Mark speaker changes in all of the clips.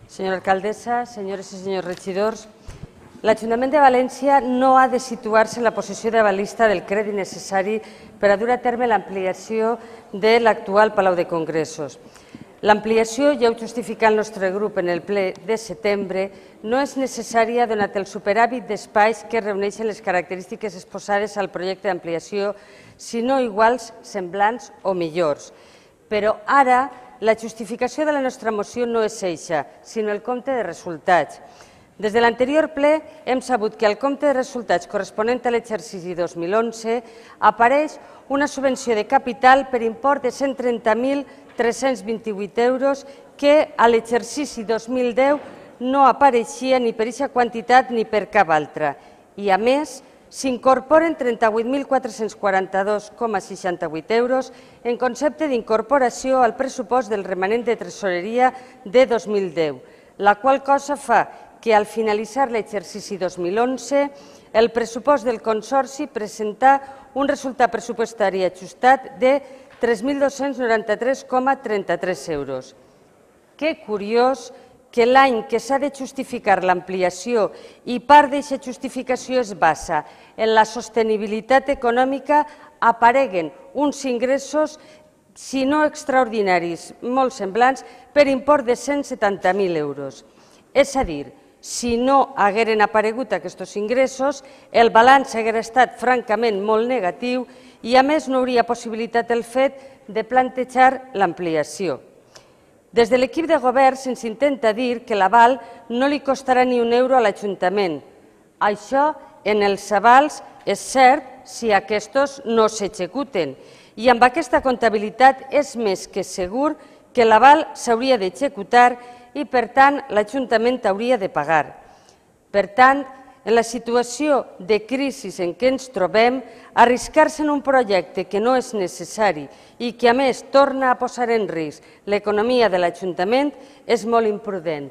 Speaker 1: Senyora alcaldessa, senyores i senyors regidors, l'Ajuntament de València no ha de situar-se en la posició de avalista del crèdit necessari per a dur a terme l'ampliació de l'actual Palau de Congressos. L'ampliació, ja ho justifica el nostre grup en el ple de setembre, no és necessària donat el superàvit d'espais que reuneixen les característiques exposades al projecte d'ampliació, sinó iguals, semblants o millors. Però ara la justificació de la nostra moció no és eixa, sinó el compte de resultats. Des de l'anterior ple hem sabut que al compte de resultats corresponent a l'exercici 2011 apareix una subvenció de capital per import de 130.328 euros que a l'exercici 2010 no apareixia ni per aquesta quantitat ni per cap altra. I a més, s'incorporen 38.442,68 euros en concepte d'incorporació al pressupost del remanent de tresoreria de 2010, la qual cosa fa que al finalitzar l'exercici 2011 el pressupost del Consorci presenta un resultat pressupostari ajustat de 3.293,33 euros. Que curiós que l'any que s'ha de justificar l'ampliació i part d'aquesta justificació es basa en la sostenibilitat econòmica apareguen uns ingressos, si no extraordinaris, molt semblants, per import de 170.000 euros. És a dir, si no hagueren aparegut aquests ingressos, el balanç hauria estat francament molt negatiu i a més no hauria possibilitat el fet de plantejar l'ampliació. Des de l'equip de govern se'ns intenta dir que l'aval no li costarà ni un euro a l'Ajuntament. Això en els avals és cert si aquests no s'executen i amb aquesta comptabilitat és més que segur que l'aval s'hauria d'executar i, per tant, l'Ajuntament hauria de pagar. Per tant, en la situació de crisi en què ens trobem, arriscar-se en un projecte que no és necessari i que, a més, torna a posar en risc l'economia de l'Ajuntament és molt imprudent.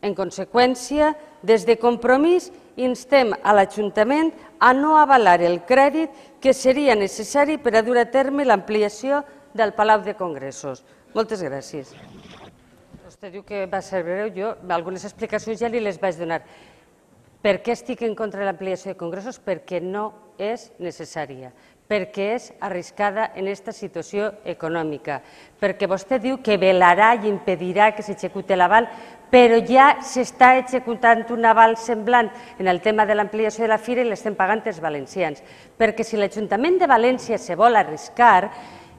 Speaker 1: En conseqüència, des de Compromís instem a l'Ajuntament a no avalar el crèdit que seria necessari per a dur a terme l'ampliació del Palau de Congressos. Moltes gràcies. Vostè diu que va ser breu, jo algunes explicacions ja li les vaig donar. Per què estic en contra de l'ampliació de congressos? Perquè no és necessària, perquè és arriscada en aquesta situació econòmica, perquè vostè diu que velarà i impedirà que s'execute l'aval, però ja s'està executant un aval semblant en el tema de l'ampliació de la fira i l'estem pagant els valencians, perquè si l'Ajuntament de València se vol arriscar,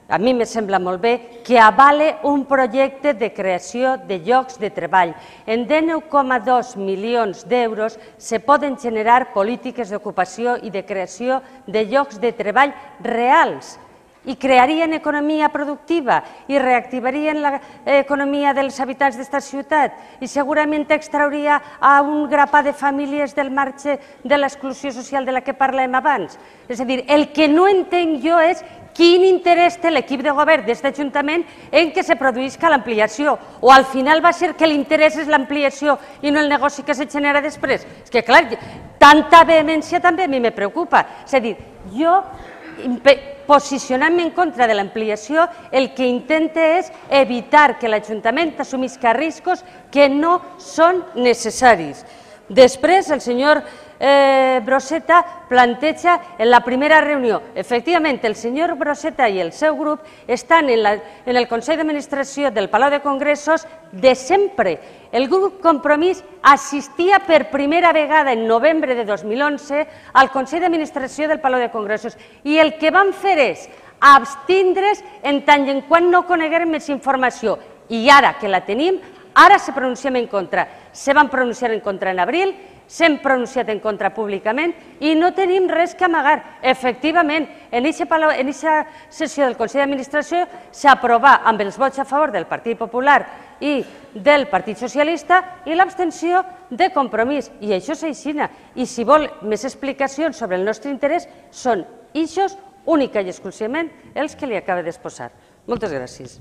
Speaker 1: a mi me sembla molt bé que avale un projecte de creació de llocs de treball. En 19,2 milions d'euros se poden generar polítiques d'ocupació i de creació de llocs de treball reals i crearien economia productiva i reactivarien l'economia dels habitants d'esta ciutat i segurament extrauria a un grapat de famílies del marge de l'exclusió social de la que parlem abans. És a dir, el que no entenc jo és quin interès té l'equip de govern d'aquest Ajuntament en què se produïsca l'ampliació, o al final va ser que l'interès és l'ampliació i no el negoci que se genera després. És que, clar, tanta vehemència també a mi me preocupa. És a dir, jo, posicionant-me en contra de l'ampliació, el que intenta és evitar que l'Ajuntament assumisca riscos que no són necessaris. Després, el senyor Brosseta planteja en la primera reunió. Efectivament, el senyor Brosseta i el seu grup estan en el Consell d'Administració del Palau de Congressos de sempre. El grup Compromís assistia per primera vegada en novembre de 2011 al Consell d'Administració del Palau de Congressos i el que van fer és abstindre's en tant en quant no coneguem més informació. I ara que la tenim, ara se pronunciem en contra. Se van pronunciar en contra en abril, s'hem pronunciat en contra públicament i no tenim res que amagar. Efectivament, en aquesta sessió del Consell d'Administració s'aprovà amb els vots a favor del Partit Popular i del Partit Socialista i l'abstenció de Compromís. I això és així. I si vol més explicacions sobre el nostre interès, són ixos única i exclusivament els que li acaba d'exposar. Moltes gràcies.